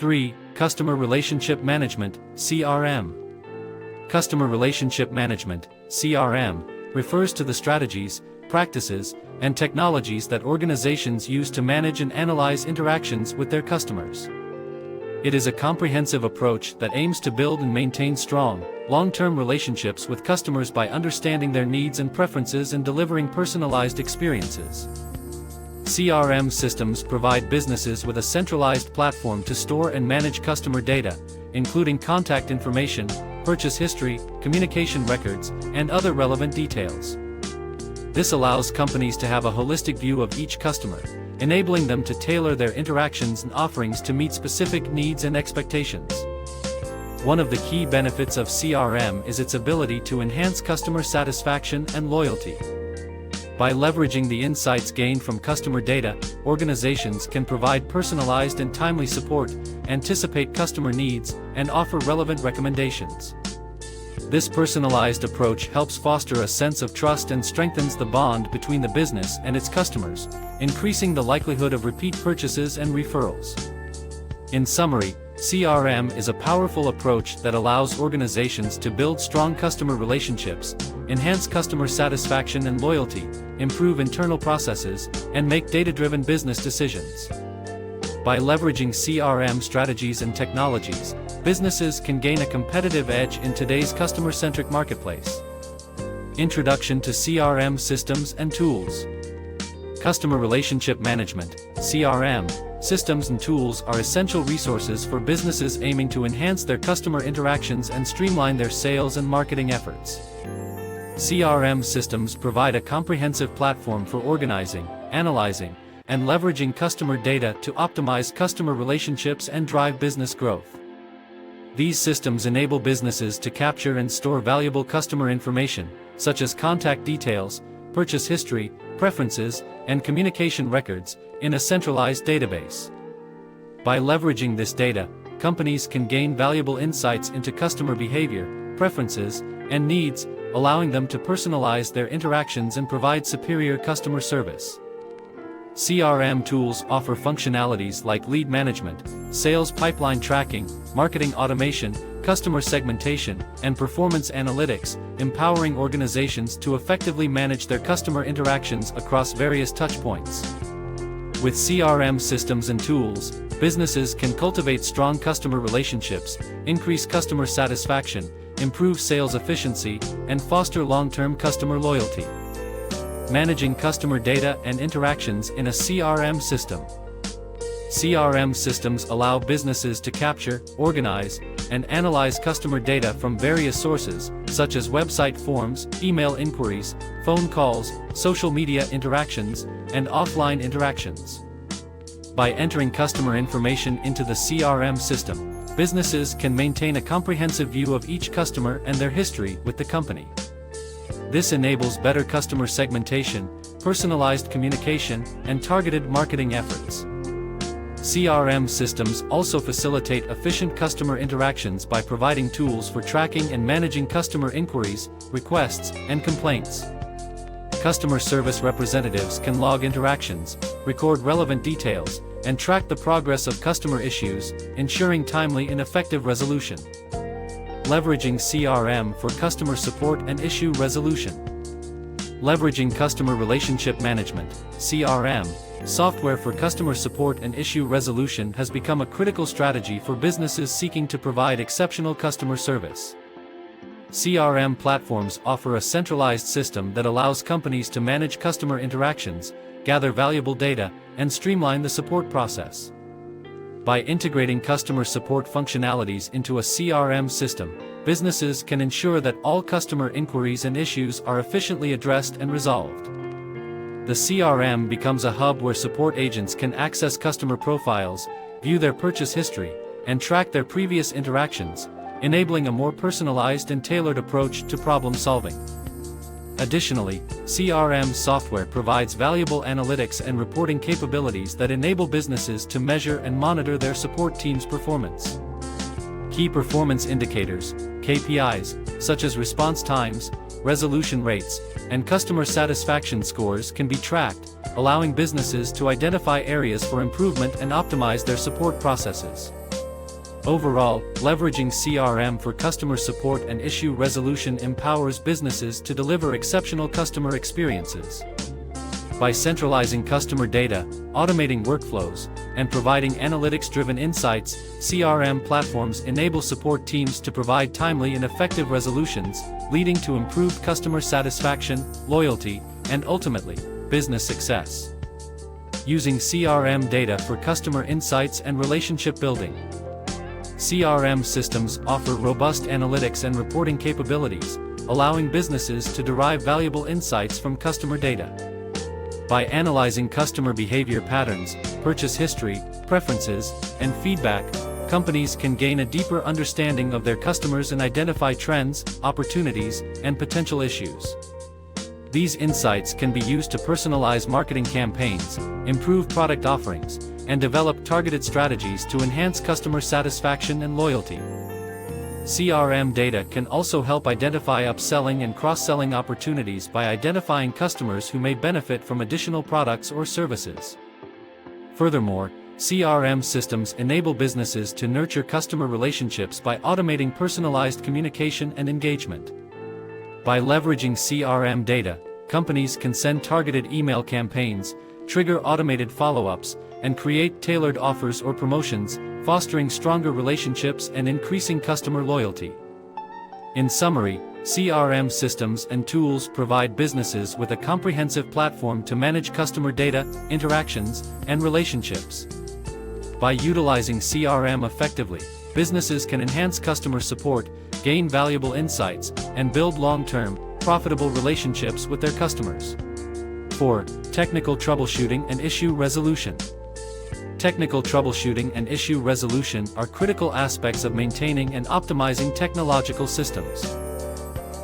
3. Customer Relationship Management, CRM. Customer Relationship Management, CRM, refers to the strategies, practices, and technologies that organizations use to manage and analyze interactions with their customers. It is a comprehensive approach that aims to build and maintain strong, long-term relationships with customers by understanding their needs and preferences and delivering personalized experiences. CRM systems provide businesses with a centralized platform to store and manage customer data, including contact information, purchase history, communication records, and other relevant details. This allows companies to have a holistic view of each customer, enabling them to tailor their interactions and offerings to meet specific needs and expectations. One of the key benefits of CRM is its ability to enhance customer satisfaction and loyalty. By leveraging the insights gained from customer data, organizations can provide personalized and timely support, anticipate customer needs, and offer relevant recommendations. This personalized approach helps foster a sense of trust and strengthens the bond between the business and its customers, increasing the likelihood of repeat purchases and referrals. In summary, CRM is a powerful approach that allows organizations to build strong customer relationships, enhance customer satisfaction and loyalty, improve internal processes, and make data-driven business decisions. By leveraging CRM strategies and technologies, businesses can gain a competitive edge in today's customer-centric marketplace. Introduction to CRM systems and tools. Customer Relationship Management, CRM, systems and tools are essential resources for businesses aiming to enhance their customer interactions and streamline their sales and marketing efforts. CRM systems provide a comprehensive platform for organizing, analyzing, and leveraging customer data to optimize customer relationships and drive business growth. These systems enable businesses to capture and store valuable customer information, such as contact details, purchase history, preferences, and communication records, in a centralized database. By leveraging this data, companies can gain valuable insights into customer behavior, preferences, and needs, allowing them to personalize their interactions and provide superior customer service. CRM tools offer functionalities like lead management, sales pipeline tracking, marketing automation, customer segmentation, and performance analytics, empowering organizations to effectively manage their customer interactions across various touchpoints. With CRM systems and tools, businesses can cultivate strong customer relationships, increase customer satisfaction, improve sales efficiency, and foster long-term customer loyalty. Managing customer data and interactions in a CRM system. CRM systems allow businesses to capture, organize, and analyze customer data from various sources, such as website forms, email inquiries, phone calls, social media interactions, and offline interactions. By entering customer information into the CRM system, businesses can maintain a comprehensive view of each customer and their history with the company. This enables better customer segmentation, personalized communication, and targeted marketing efforts. CRM systems also facilitate efficient customer interactions by providing tools for tracking and managing customer inquiries, requests, and complaints. Customer service representatives can log interactions, record relevant details, and track the progress of customer issues, ensuring timely and effective resolution. Leveraging CRM for customer support and issue resolution. Leveraging Customer Relationship Management, CRM, software for customer support and issue resolution has become a critical strategy for businesses seeking to provide exceptional customer service. CRM platforms offer a centralized system that allows companies to manage customer interactions, gather valuable data, and streamline the support process. By integrating customer support functionalities into a CRM system, businesses can ensure that all customer inquiries and issues are efficiently addressed and resolved. The CRM becomes a hub where support agents can access customer profiles, view their purchase history, and track their previous interactions, enabling a more personalized and tailored approach to problem solving. Additionally, CRM software provides valuable analytics and reporting capabilities that enable businesses to measure and monitor their support team's performance. Key performance indicators, KPIs, such as response times, resolution rates, and customer satisfaction scores can be tracked, allowing businesses to identify areas for improvement and optimize their support processes. Overall, leveraging CRM for customer support and issue resolution empowers businesses to deliver exceptional customer experiences. By centralizing customer data, automating workflows, and providing analytics-driven insights, CRM platforms enable support teams to provide timely and effective resolutions, leading to improved customer satisfaction, loyalty, and ultimately, business success. Using CRM data for customer insights and relationship building. CRM systems offer robust analytics and reporting capabilities, allowing businesses to derive valuable insights from customer data. By analyzing customer behavior patterns, purchase history, preferences, and feedback, companies can gain a deeper understanding of their customers and identify trends, opportunities, and potential issues. These insights can be used to personalize marketing campaigns, improve product offerings, and develop targeted strategies to enhance customer satisfaction and loyalty. CRM data can also help identify upselling and cross-selling opportunities by identifying customers who may benefit from additional products or services. Furthermore, CRM systems enable businesses to nurture customer relationships by automating personalized communication and engagement. By leveraging CRM data, companies can send targeted email campaigns, trigger automated follow-ups, and create tailored offers or promotions, fostering stronger relationships and increasing customer loyalty. In summary, CRM systems and tools provide businesses with a comprehensive platform to manage customer data, interactions, and relationships. By utilizing CRM effectively, businesses can enhance customer support, gain valuable insights, and build long-term, profitable relationships with their customers. 4. Technical troubleshooting and issue resolution. Technical troubleshooting and issue resolution are critical aspects of maintaining and optimizing technological systems.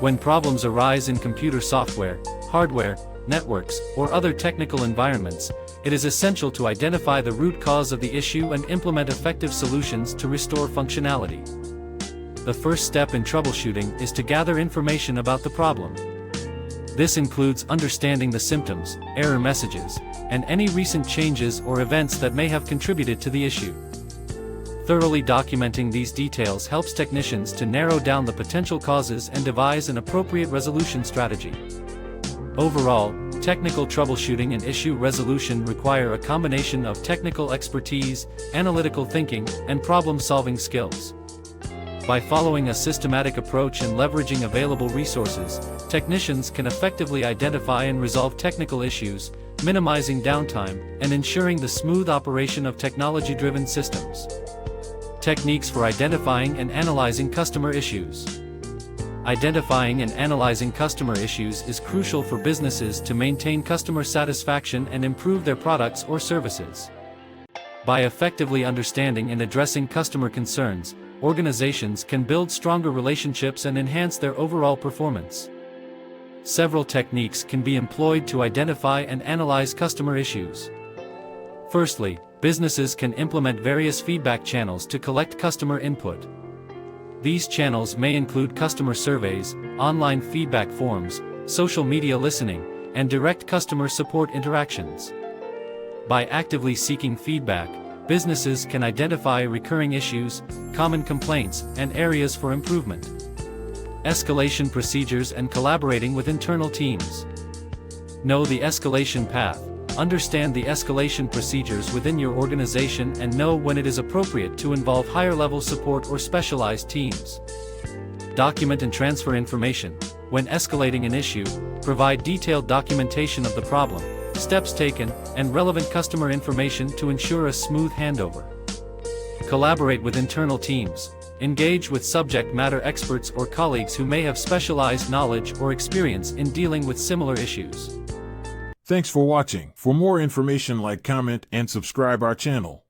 When problems arise in computer software, hardware, networks, or other technical environments, it is essential to identify the root cause of the issue and implement effective solutions to restore functionality. The first step in troubleshooting is to gather information about the problem. This includes understanding the symptoms, error messages, and any recent changes or events that may have contributed to the issue. Thoroughly documenting these details helps technicians to narrow down the potential causes and devise an appropriate resolution strategy. Overall, technical troubleshooting and issue resolution require a combination of technical expertise, analytical thinking, and problem-solving skills. By following a systematic approach and leveraging available resources, technicians can effectively identify and resolve technical issues, minimizing downtime, and ensuring the smooth operation of technology-driven systems. Techniques for identifying and analyzing customer issues. Identifying and analyzing customer issues is crucial for businesses to maintain customer satisfaction and improve their products or services. By effectively understanding and addressing customer concerns, organizations can build stronger relationships and enhance their overall performance. Several techniques can be employed to identify and analyze customer issues. Firstly, businesses can implement various feedback channels to collect customer input. These channels may include customer surveys, online feedback forms, social media listening, and direct customer support interactions. By actively seeking feedback, businesses can identify recurring issues, common complaints, and areas for improvement. Escalation procedures and collaborating with internal teams. Know the escalation path. Understand the escalation procedures within your organization and know when it is appropriate to involve higher-level support or specialized teams. Document and transfer information. When escalating an issue, provide detailed documentation of the problem, steps taken, and relevant customer information to ensure a smooth handover. Collaborate with internal teams. Engage with subject matter experts or colleagues who may have specialized knowledge or experience in dealing with similar issues. Thanks for watching. For more information, like, comment, and subscribe our channel.